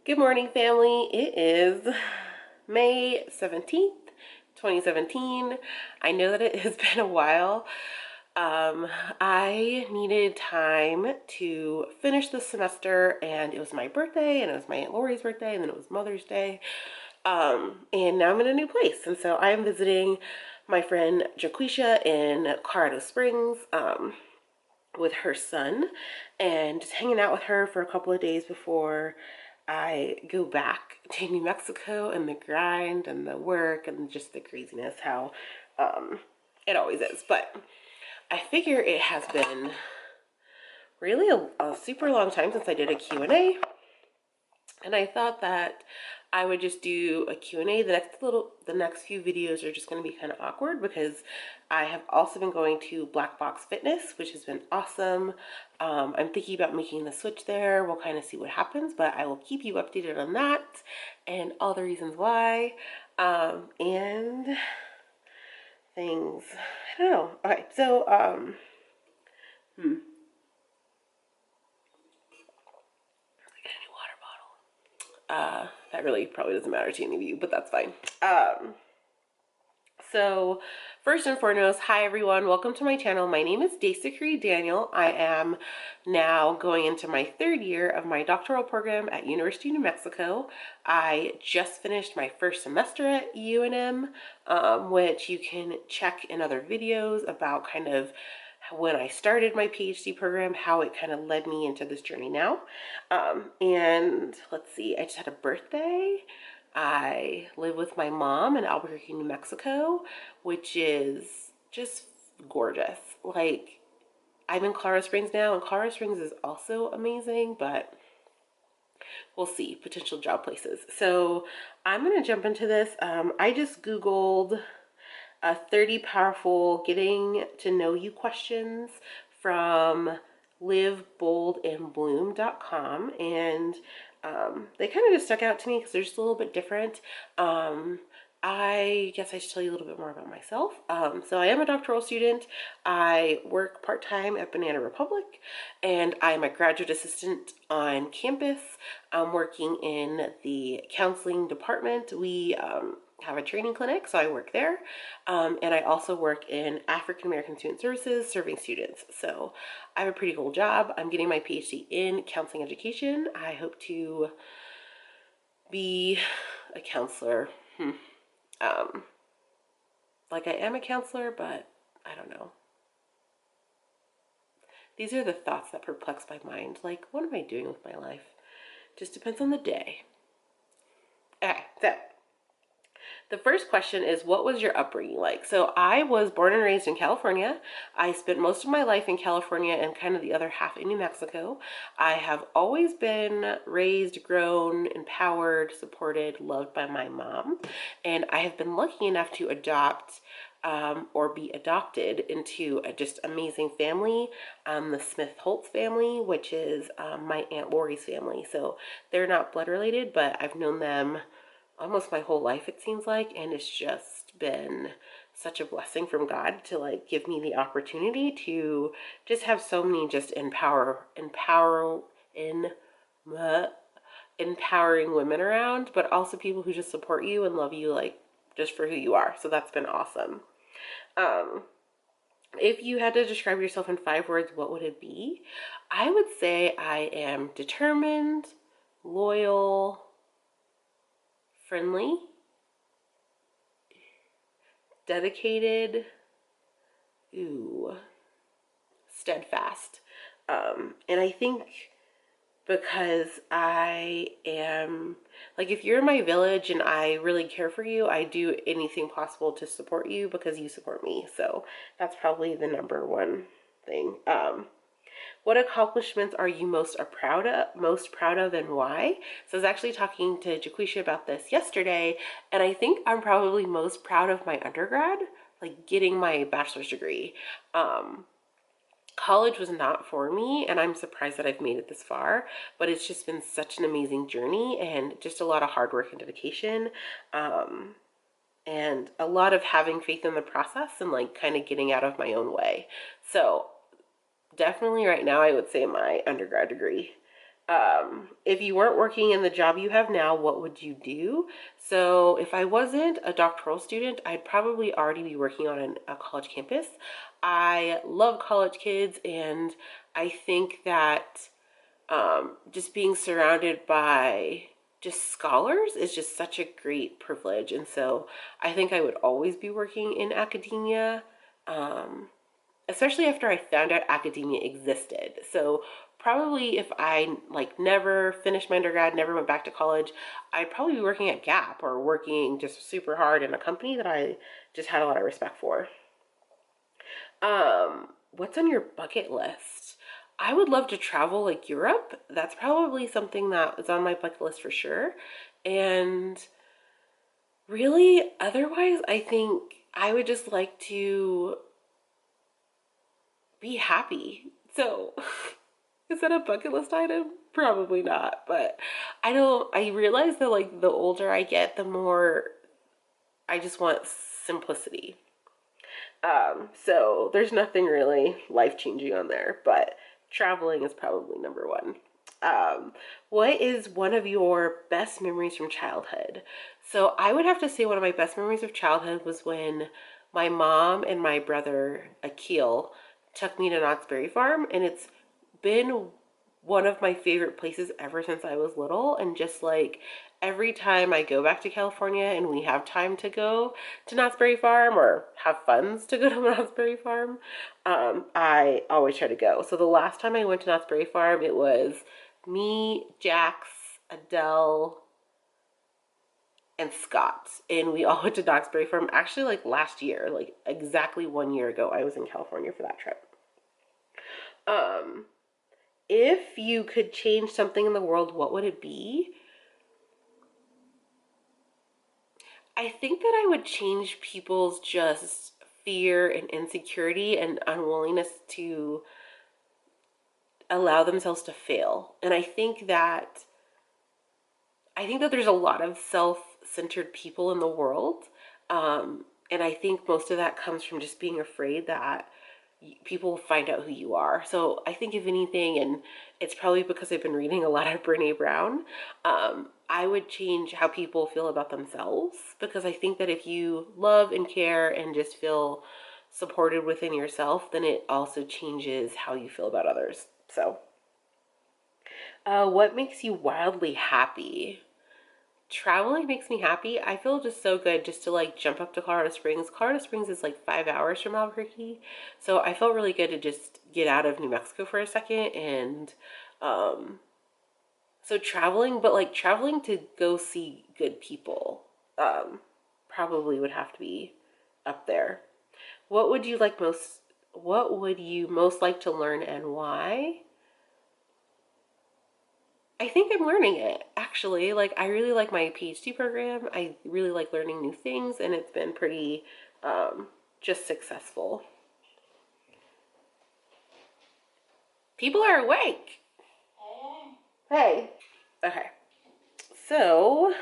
Good morning, family. It is May 17th, 2017. I know that it has been a while. Um, I needed time to finish the semester, and it was my birthday, and it was my Aunt Lori's birthday, and then it was Mother's Day. And now I'm in a new place, and so I am visiting my friend Jaquisha in Colorado Springs. With her son and just hanging out with her for a couple of days before I go back to New Mexico and the grind and the work and just the craziness, how it always is. But I figure it has been really a super long time since I did a Q&A, and I thought that I would just do a Q&A. The next few videos are just going to be kind of awkward because I have also been going to Black Box Fitness, which has been awesome. I'm thinking about making the switch there. We'll kind of see what happens, but I will keep you updated on that and all the reasons why, and things. I don't know. Okay, so that really probably doesn't matter to any of you, but that's fine. So first and foremost, hi everyone, welcome to my channel. My name is Daniel. I am now going into my third year of my doctoral program at University of New Mexico. I just finished my first semester at UNM, which you can check in other videos about kind of when I started my PhD program, how it kind of led me into this journey now. And let's see, I just had a birthday. I live with my mom in Albuquerque, New Mexico, which is just gorgeous. Like, I'm in Colorado Springs now, and Colorado Springs is also amazing, but we'll see, potential job places. So I'm going to jump into this. I just Googled 30 powerful getting to know you questions from liveboldandbloom.com, and they kind of just stuck out to me because they're just a little bit different. I guess I should tell you a little bit more about myself. So I am a doctoral student. I work part-time at Banana Republic, and I'm a graduate assistant on campus. I'm working in the counseling department. We have a training clinic, so I work there. And I also work in African American Student Services, serving students. So I have a pretty cool job. I'm getting my PhD in counseling education. I hope to be a counselor. Like I am a counselor, but I don't know. These are the thoughts that perplex my mind. Like, what am I doing with my life? Just depends on the day. Okay, so the first question is, what was your upbringing like? So I was born and raised in California. I spent most of my life in California and kind of the other half in New Mexico. I have always been raised, grown, empowered, supported, loved by my mom. And I have been lucky enough to adopt or be adopted into a just amazing family, the Smith Holtz family, which is my Aunt Lori's family. So they're not blood related, but I've known them almost my whole life, it seems like, and it's just been such a blessing from God to like give me the opportunity to just have so many just empowering women around, but also people who just support you and love you like just for who you are. So that's been awesome. If you had to describe yourself in 5 words, what would it be? I would say I am determined, loyal, friendly, dedicated, steadfast. And I think because I am, like, if you're in my village and I really care for you, I do anything possible to support you because you support me. So that's probably the number one thing. What accomplishments are you most proud of, and why? So I was actually talking to Jaquisha about this yesterday, and I think I'm probably most proud of my undergrad, like getting my bachelor's degree. College was not for me, and I'm surprised that I've made it this far, but it's just been such an amazing journey and just a lot of hard work and dedication. And a lot of having faith in the process and like kind of getting out of my own way. So definitely right now I would say my undergrad degree. If you weren't working in the job you have now, what would you do? So if I wasn't a doctoral student, I'd probably already be working on a college campus. I love college kids, and I think that just being surrounded by just scholars is just such a great privilege. And so I think I would always be working in academia, especially after I found out academia existed. So probably if I like never finished my undergrad, never went back to college, I'd probably be working at Gap or working just super hard in a company that I just had a lot of respect for. What's on your bucket list? I would love to travel like Europe. That's probably something that is on my bucket list for sure. And really, otherwise, I think I would just like to be happy. So, is that a bucket list item? Probably not, but I realize that like the older I get, the more I just want simplicity. So there's nothing really life changing on there, but traveling is probably number one. Um, what is one of your best memories from childhood? So I would have to say one of my best memories of childhood was when my mom and my brother Akil took me to Knott's Berry Farm, and it's been one of my favorite places ever since I was little. And just like every time I go back to California and we have time to go to Knott's Berry Farm or have funds to go to Knott's Berry Farm, I always try to go. So the last time I went to Knott's Berry Farm, it was me, Jax, Adele, and Scott. And we all went to Knott's Berry Farm actually like last year, like exactly 1 year ago. I was in California for that trip. Um, if you could change something in the world, what would it be? I think that I would change people's just fear and insecurity and unwillingness to allow themselves to fail. And I think that there's a lot of self-centered people in the world. And I think most of that comes from just being afraid that people find out who you are. So I think if anything, and it's probably because I've been reading a lot of Brene Brown, I would change how people feel about themselves, because I think that if you love and care and just feel supported within yourself, then it also changes how you feel about others. So, what makes you wildly happy? Traveling makes me happy. I feel just so good just to like jump up to Colorado Springs. Colorado Springs is like 5 hours from Albuquerque. So I felt really good to just get out of New Mexico for a second. And um, so traveling, but like traveling to go see good people, um, probably would have to be up there. What would you like most? What would you most like to learn and why? I think I'm learning it actually. Like, I really like my PhD program. I really like learning new things, and it's been pretty um, just successful. People are awake. Hey. Okay. So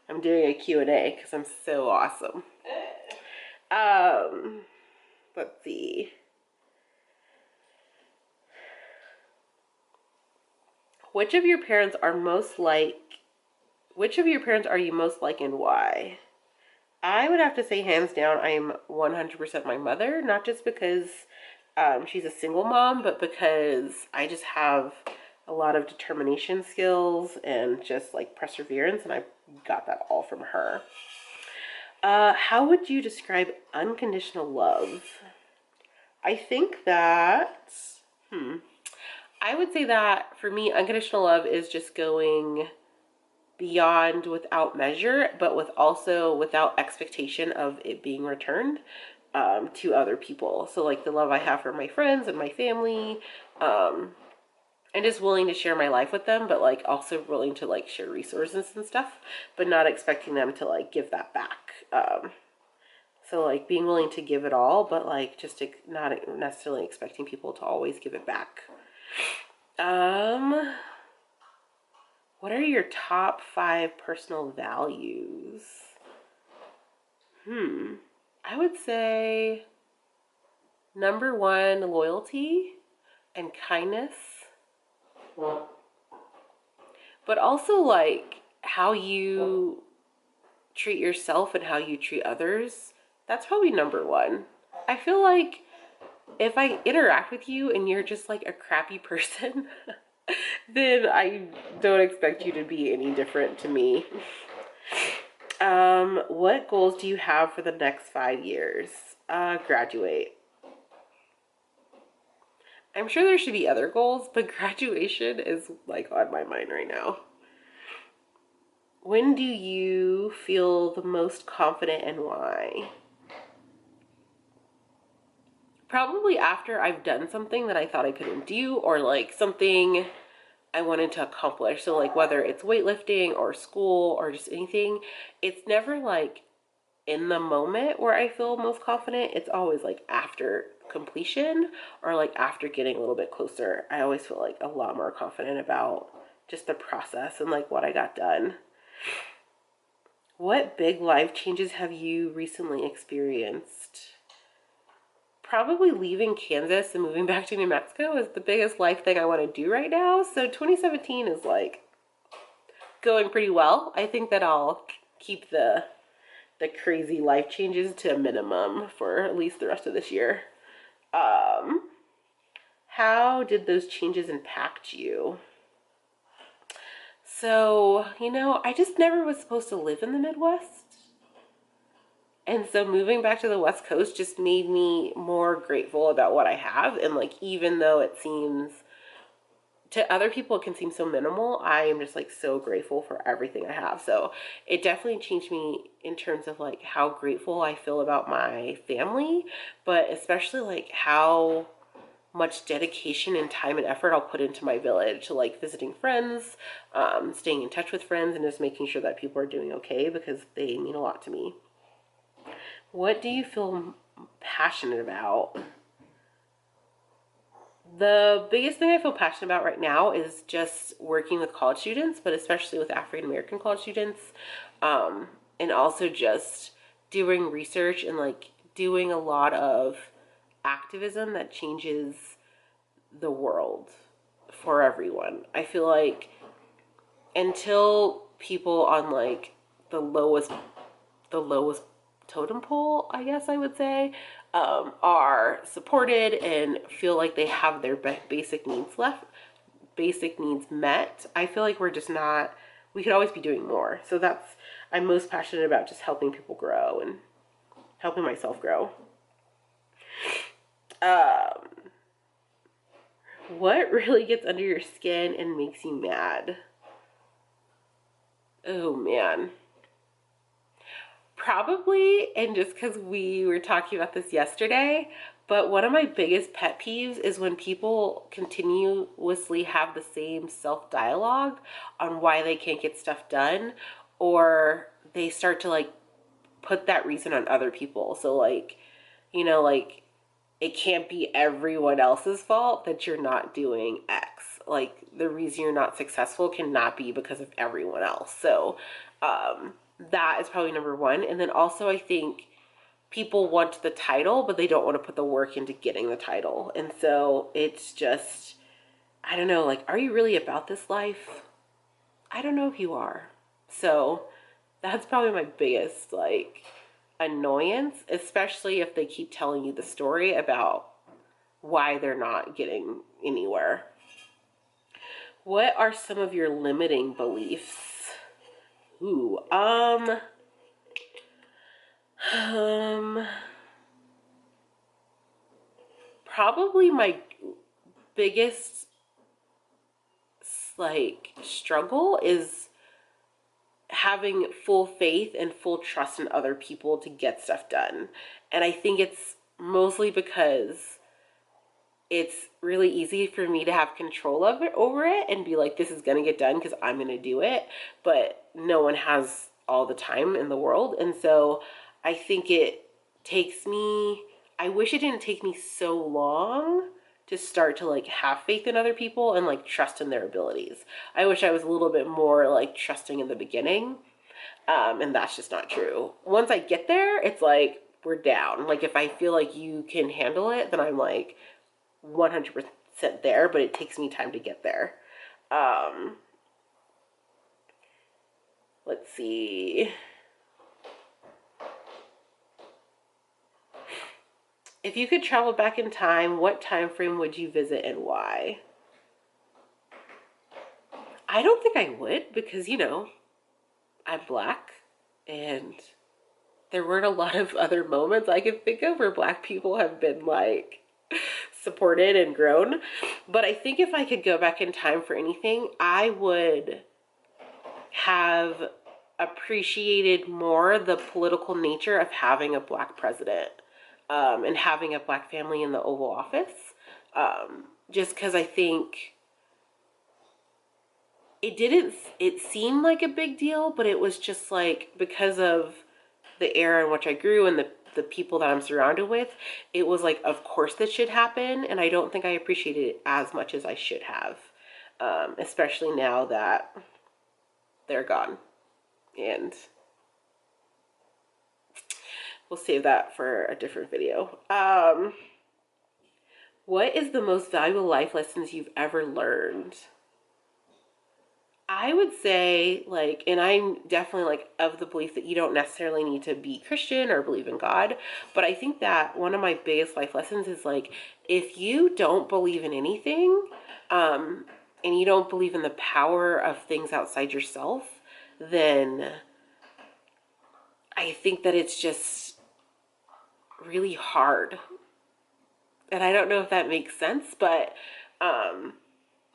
I'm doing a Q&A because I'm so awesome. Um, let's see. Which of your parents are most like? Which of your parents are you most like, and why? I would have to say, hands down, I'm 100% my mother, not just because she's a single mom, but because I just have a lot of determination skills and just like perseverance, and I got that all from her. How would you describe unconditional love? I think that, I would say that for me, unconditional love is just going beyond without measure, but with also without expectation of it being returned to other people. So like the love I have for my friends and my family, and just willing to share my life with them, but like also willing to like share resources and stuff, but not expecting them to like give that back. So like being willing to give it all, but like just not necessarily expecting people to always give it back. Um, what are your top 5 personal values? I would say number 1, loyalty and kindness. but also like how you treat yourself and how you treat others. That's probably number one. I feel like if I interact with you and you're just like a crappy person, then I don't expect you to be any different to me. What goals do you have for the next 5 years? Graduate. I'm sure there should be other goals, but graduation is like on my mind right now. When do you feel the most confident and why? Probably after I've done something that I thought I couldn't do, or like something I wanted to accomplish. So like whether it's weightlifting or school or just anything, it's never like in the moment where I feel most confident. It's always like after completion or like after getting a little bit closer. I always feel like a lot more confident about just the process and like what I got done. What big life changes have you recently experienced? Probably leaving Kansas and moving back to New Mexico is the biggest life thing I want to do right now. So 2017 is like going pretty well. I think that I'll keep the crazy life changes to a minimum for at least the rest of this year. How did those changes impact you? So, I just never was supposed to live in the Midwest. And so moving back to the West Coast just made me more grateful about what I have. And like, even though it seems to other people, it can seem so minimal, I am just like so grateful for everything I have. So it definitely changed me in terms of like how grateful I feel about my family, but especially like how much dedication and time and effort I'll put into my village, to like visiting friends, staying in touch with friends, and just making sure that people are doing okay, because they mean a lot to me. What do you feel passionate about? The biggest thing I feel passionate about right now is just working with college students, but especially with African American college students, and also just doing research and like doing a lot of activism that changes the world for everyone. I feel like until people on like the lowest totem pole, I guess I would say, are supported and feel like they have their basic needs met, I feel like we're just not, we could always be doing more. So I'm most passionate about just helping people grow and helping myself grow. What really gets under your skin and makes you mad? Oh man. Probably, and just because we were talking about this yesterday, but one of my biggest pet peeves is when people continuously have the same self-dialogue on why they can't get stuff done, or they start to like put that reason on other people. So like, like it can't be everyone else's fault that you're not doing X. Like the reason you're not successful cannot be because of everyone else. So, that is probably number one. And then also I think people want the title, but they don't want to put the work into getting the title. And so it's just, I don't know, like, are you really about this life? I don't know if you are. So that's probably my biggest, like, annoyance, especially if they keep telling you the story about why they're not getting anywhere. What are some of your limiting beliefs? Ooh, probably my biggest like struggle is having full faith and full trust in other people to get stuff done. And I think it's mostly because it's really easy for me to have control of it over it and be like, this is going to get done because I'm going to do it. But no one has all the time in the world. And so I think I wish it didn't take me so long to start to like have faith in other people and like trust in their abilities. I wish I was a little bit more like trusting in the beginning. And that's just not true. Once I get there, it's like, we're down. Like if I feel like you can handle it, then I'm like 100% there, but it takes me time to get there. Let's see. If you could travel back in time, what time frame would you visit and why? I don't think I would because, you know, I'm Black and there weren't a lot of other moments I can think of where Black people have been like supported and grown. But I think if I could go back in time for anything, I would have appreciated more the political nature of having a Black president, and having a Black family in the Oval Office. Just because I think it seemed like a big deal, but it was just like because of the era in which I grew and the people that I'm surrounded with, it was like, of course this should happen. And I don't think I appreciated it as much as I should have, especially now that they're gone. And we'll save that for a different video. What is the most valuable life lessons you've ever learned? I would say, like, and I'm definitely like of the belief that you don't necessarily need to be Christian or believe in God, but I think that one of my biggest life lessons is like, if you don't believe in anything, and you don't believe in the power of things outside yourself, then I think that it's just really hard. And I don't know if that makes sense, but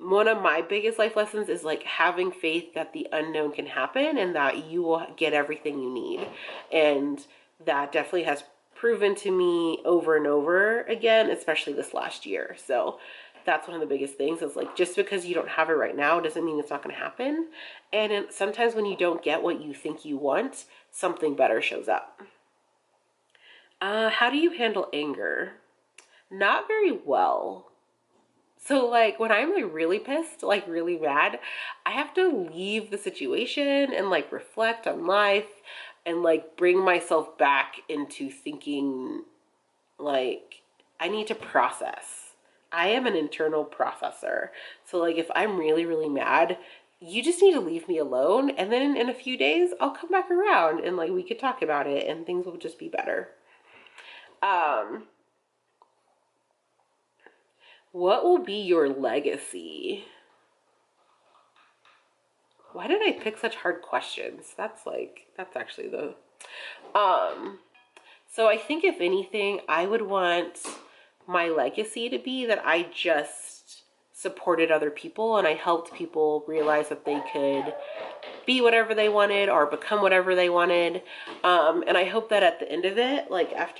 one of my biggest life lessons is like having faith that the unknown can happen and that you will get everything you need. And that definitely has proven to me over and over again, especially this last year. So that's one of the biggest things is like, just because you don't have it right now doesn't mean it's not going to happen. And sometimes when you don't get what you think you want, something better shows up. How do you handle anger? Not very well. So like when I'm like really pissed, like really mad, I have to leave the situation and like reflect on life and like bring myself back into thinking like I need to process. I am an internal processor. So like if I'm really, really mad, you just need to leave me alone. And then in a few days, I'll come back around and like we could talk about it and things will just be better. What will be your legacy? Why did I pick such hard questions? That's actually the, so I think if anything, I would want my legacy to be that I just supported other people and I helped people realize that they could be whatever they wanted or become whatever they wanted. And I hope that at the end of it, like at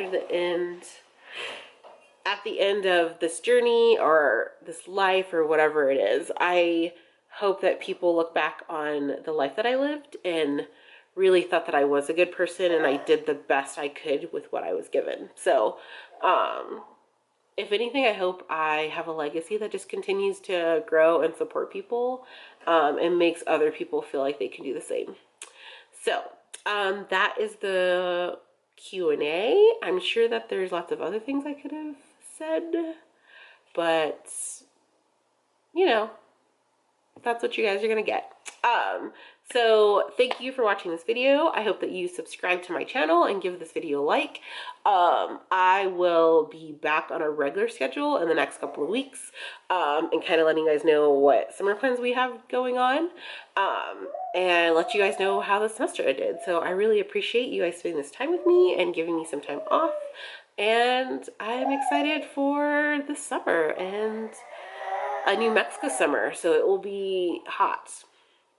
the end of this journey or this life or whatever it is, I hope that people look back on the life that I lived and really thought that I was a good person and I did the best I could with what I was given. So, if anything, I hope I have a legacy that just continues to grow and support people, and makes other people feel like they can do the same. So, that is the Q&A. I'm sure that there's lots of other things I could have said, but you know, that's what you guys are gonna get. So thank you for watching this video. I hope that you subscribe to my channel and give this video a like. I will be back on a regular schedule in the next couple of weeks, and kind of letting you guys know what summer plans we have going on, and let you guys know how the semester ended. So I really appreciate you guys spending this time with me and giving me some time off. And I'm excited for the summer and a New Mexico summer. So it will be hot,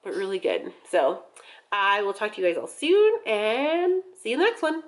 but really good. So I will talk to you guys all soon and see you in the next one.